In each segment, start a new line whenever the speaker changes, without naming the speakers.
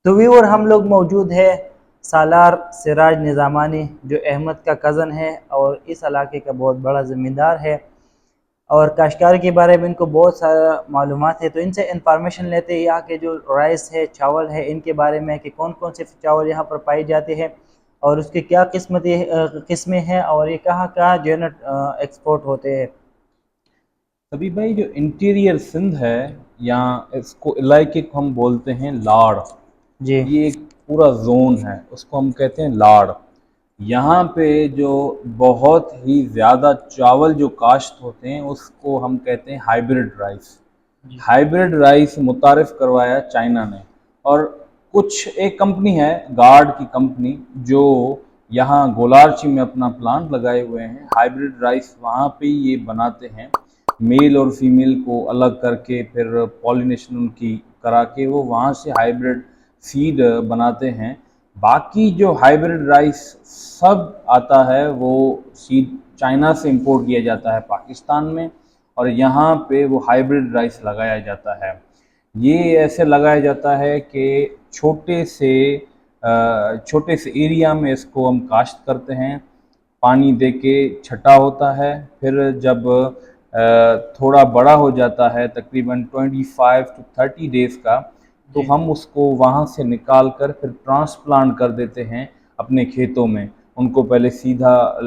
तो व्यूअर हम लोग मौजूद है सालार सिराज निज़ामानी, जो अहमद का कज़न है और इस इलाके का बहुत बड़ा ज़मींदार है और काश्तकार के बारे में इनको बहुत सारा मालूमात है। तो इनसे इंफॉर्मेशन लेते हैं यहाँ के जो राइस है, चावल है, इनके बारे में कि कौन कौन से चावल यहाँ पर पाए जाते हैं और उसकी क्या किस्में हैं और ये कहाँ कहाँ जो है ना एक्सपोर्ट होते हैं।
अभी भाई जो इंटीरियर सिंध है, यहाँ इसको इलाके को हम बोलते हैं लाड़।
जी
ये एक पूरा जोन है, उसको हम कहते हैं लाड़। यहाँ पे जो बहुत ही ज़्यादा चावल जो काश्त होते हैं उसको हम कहते हैं हाइब्रिड राइस।
जी
हाइब्रिड राइस मुतारिफ करवाया चाइना ने। और कुछ एक कंपनी है, गार्ड की कंपनी, जो यहाँ गोलार्ची में अपना प्लांट लगाए हुए हैं। हाइब्रिड राइस वहाँ पे ये बनाते हैं, मेल और फीमेल को अलग करके फिर पॉलिनेशन उनकी करा के वो वहाँ से हाइब्रिड सीड बनाते हैं। बाकी जो हाइब्रिड राइस सब आता है वो सीड चाइना से इंपोर्ट किया जाता है पाकिस्तान में, और यहाँ पे वो हाइब्रिड राइस लगाया जाता है। ये ऐसे लगाया जाता है कि छोटे से एरिया में इसको हम काश्त करते हैं, पानी दे के छटा होता है। फिर जब थोड़ा बड़ा हो जाता है, तकरीबन 25 to 30 डेज़ का, तो
जी
हम उसको वहाँ से निकाल कर फिर ट्रांसप्लांट कर देते हैं अपने खेतों में। उनको पहले सीधा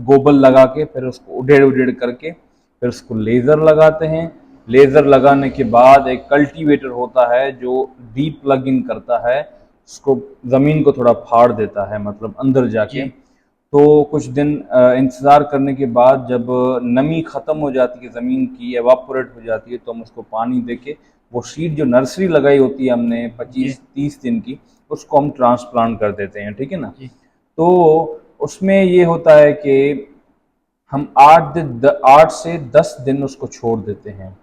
गोबर लगा के फिर उसको उडेड़ उडेड़ करके फिर उसको लेज़र लगाते हैं। लेज़र लगाने के बाद एक कल्टीवेटर होता है जो डीप प्लगिंग करता है, उसको ज़मीन को थोड़ा फाड़ देता है, मतलब अंदर जाके।
जी
तो कुछ दिन इंतज़ार करने के बाद जब नमी ख़त्म हो जाती है, ज़मीन की एवापोरेट हो जाती है, तो हम उसको पानी देके वो सीड जो नर्सरी लगाई होती है हमने
जी
25-30 दिन की, उसको हम ट्रांसप्लांट कर देते हैं, ठीक है ना।
जी
तो उसमें ये होता है कि हम 8 से 10 दिन उसको छोड़ देते हैं।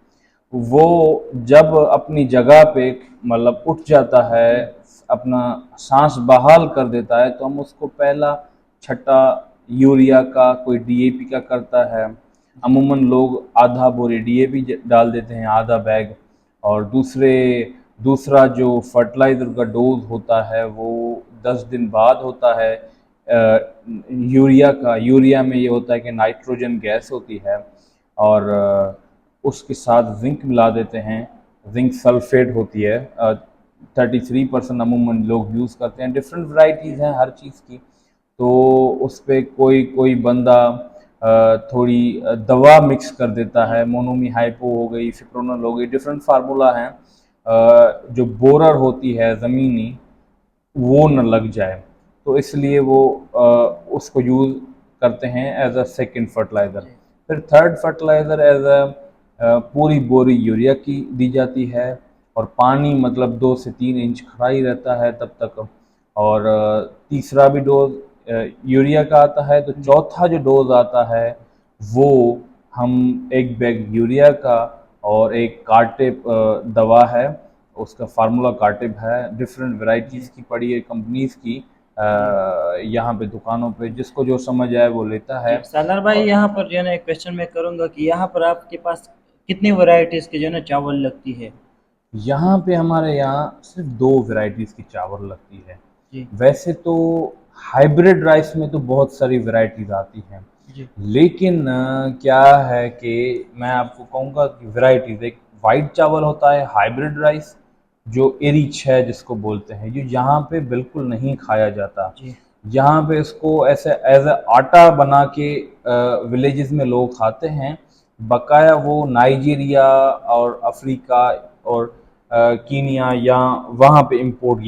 वो जब अपनी जगह पे मतलब उठ जाता है, अपना सांस बहाल कर देता है, तो हम उसको पहला छट्टा यूरिया का, कोई डीएपी का करता है।
जी
अमूमन लोग आधा बोरी डीएपी डाल देते हैं, आधा बैग। और दूसरा जो फर्टिलाइज़र का डोज होता है वो 10 दिन बाद होता है। यूरिया में ये होता है कि नाइट्रोजन गैस होती है, और उसके साथ जिंक मिला देते हैं। जिंक सल्फेट होती है, 33% अमूमन लोग यूज़ करते हैं। डिफरेंट वैरायटीज़ हैं हर चीज़ की। तो उस पर कोई कोई बंदा थोड़ी दवा मिक्स कर देता है, मोनोमी हाइपो हो गई, फिप्रोनल हो गई, डिफरेंट फार्मूला हैं। जो बोरर होती है ज़मीनी, वो न लग जाए, तो इसलिए वो उसको यूज़ करते हैं एज अ सेकेंड फर्टिलाइज़र।
जी
फिर थर्ड फर्टिलाइज़र एज अ पूरी बोरी यूरिया की दी जाती है, और पानी मतलब 2 से 3 इंच खड़ा ही रहता है तब तक। और तीसरा भी डोज यूरिया का आता है। तो
जी
चौथा जो डोज आता है वो हम एक बैग यूरिया का और एक कार्टिप दवा है, उसका फार्मूला कार्टिप है, डिफरेंट
जी
वेराइटीज़ की पड़ी है कंपनीज़ की।
जी
यहाँ पे दुकानों पे जिसको जो समझ आए वो लेता है।
जी सालार भाई,
और
यहाँ पर जो है ना एक क्वेश्चन मैं करूँगा कि यहाँ पर आपके पास कितनी वैरायटीज़ की जो है ना चावल लगती है।
यहाँ पे हमारे यहाँ सिर्फ 2 वैरायटीज़ की चावल लगती है।
जी
वैसे तो हाइब्रिड राइस में तो बहुत सारी वैरायटीज़ आती हैं,
जी
लेकिन क्या है कि मैं आपको कहूँगा कि वैरायटीज़, एक वाइट चावल होता है हाइब्रिड राइस, जो एरिच है जिसको बोलते हैं, जो यहाँ पे बिल्कुल नहीं खाया जाता।
जी
यहाँ पे इसको ऐसे एज अ आटा बना के विलेजेस में लोग खाते हैं। बकाया वो नाइजीरिया और अफ्रीका और कीनिया या वहाँ पे इंपोर्ट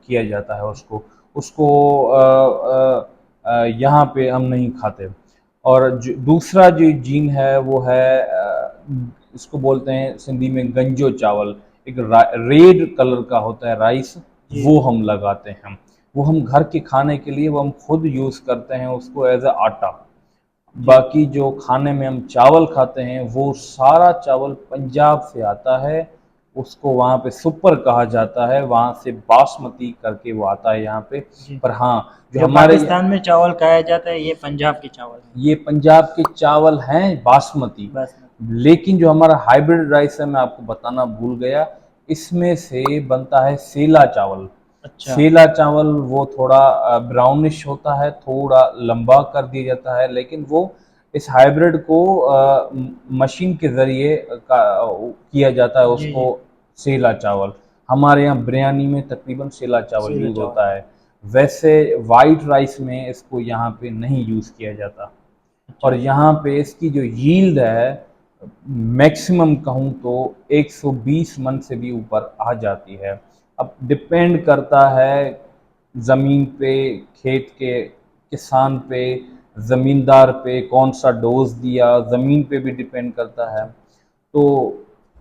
किया जाता है उसको। उसको यहाँ पे हम नहीं खाते। और जो दूसरा जो जीन है वो है, इसको बोलते हैं सिंधी में गंजो चावल। एक रेड कलर का होता है राइस,
जी
वो हम लगाते हैं। वो हम घर के खाने के लिए वो हम खुद यूज़ करते हैं उसको एज अ आटा।
जी
बाकी जो खाने में हम चावल खाते हैं वो सारा चावल पंजाब से आता है। उसको वहाँ पे सुपर कहा जाता है, वहाँ से बासमती करके वो आता है यहाँ पे।
जी
पर हाँ, जो
जो
हमारे
पाकिस्तान में चावल खाया जाता है ये पंजाब के चावल हैं।
ये पंजाब के चावल हैं बासमती।
बस
लेकिन जो हमारा हाइब्रिड राइस है, मैं आपको बताना भूल गया, इसमें से बनता है सेला चावल।
अच्छा
सेला चावल वो थोड़ा ब्राउनिश होता है, थोड़ा लंबा कर दिया जाता है, लेकिन वो इस हाइब्रिड को मशीन के ज़रिए किया जाता है
जी
उसको,
जी।
सेला चावल। हमारे यहाँ बिरयानी में तकरीबन सेला चावल
सीला
यूज़
चावल।
होता है, वैसे वाइट राइस में इसको यहाँ पे नहीं यूज़ किया जाता।
अच्छा
और
अच्छा।
यहाँ पे इसकी जो यील्ड है, मैक्सिमम कहूँ तो 120 मन से भी ऊपर आ जाती है। अब डिपेंड करता है ज़मीन पे, खेत के किसान पे, ज़मींदार पे, कौन सा डोज दिया, ज़मीन पे भी डिपेंड करता है। तो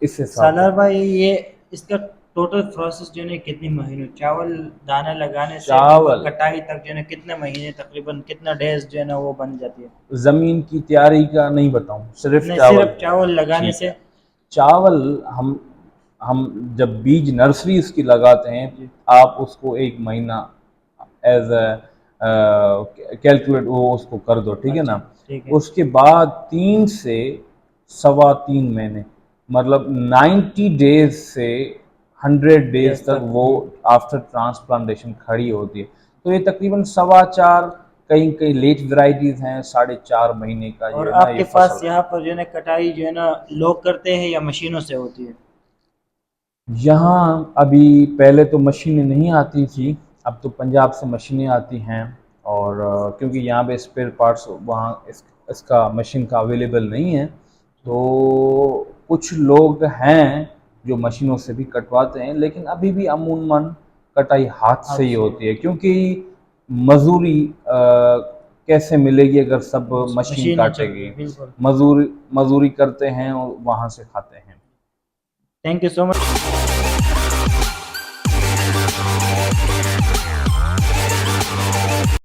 इस हिसाब से
सालार भाई ये इसका टोटल प्रोसेस जो है कितने महीनों, चावल दाना लगाने से बिल्कुल
चावल,
कटाई तक जो है कितने महीने, तकरीबन कितना डेज जो है ना वो बन जाती है?
ज़मीन की तैयारी का नहीं बताऊँ, सिर्फ
नहीं,
चावल।
सिर्फ चावल लगाने
ठीक
से।
है, चावल हम जब बीज नर्सरी उसकी लगाते हैं,
जी।
आप उसको 1 महीना एज कैलकुलेट वो उसको कर दो, ठीक है
अच्छा
ना।
ठीक है।
उसके बाद 3 से 3.25 महीने, मतलब 90 डेज से 100 डेज
डेज
तक
तक।
वो आफ्टर ट्रांसप्लांटेशन खड़ी होती है। तो ये तकरीबन 4.25, कई कई लेट वैरायटीज हैं 4.5 महीने का जो
और
है ना ये
आपके पास
फसल है।
यहाँ पर जो है ना कटाई जो है ना लोग करते हैं या मशीनों से होती है?
यहाँ अभी पहले तो मशीनें नहीं आती थी,
जी।
अब तो पंजाब से मशीनें आती हैं। और क्योंकि यहाँ पे स्पेयर पार्ट्स वहाँ इसका मशीन का अवेलेबल नहीं है, तो कुछ लोग हैं जो मशीनों से भी कटवाते हैं, लेकिन अभी भी अमूमन कटाई हाथ
हाथ
से ही
से
होती है,
होती
क्योंकि मजूरी कैसे मिलेगी अगर सब
है,
मशीन
मशीनें चल रही
काटेगी।
है बिल्कुल।
मजूरी मजूरी करते हैं और वहाँ से खाते हैं।
Thank you so much.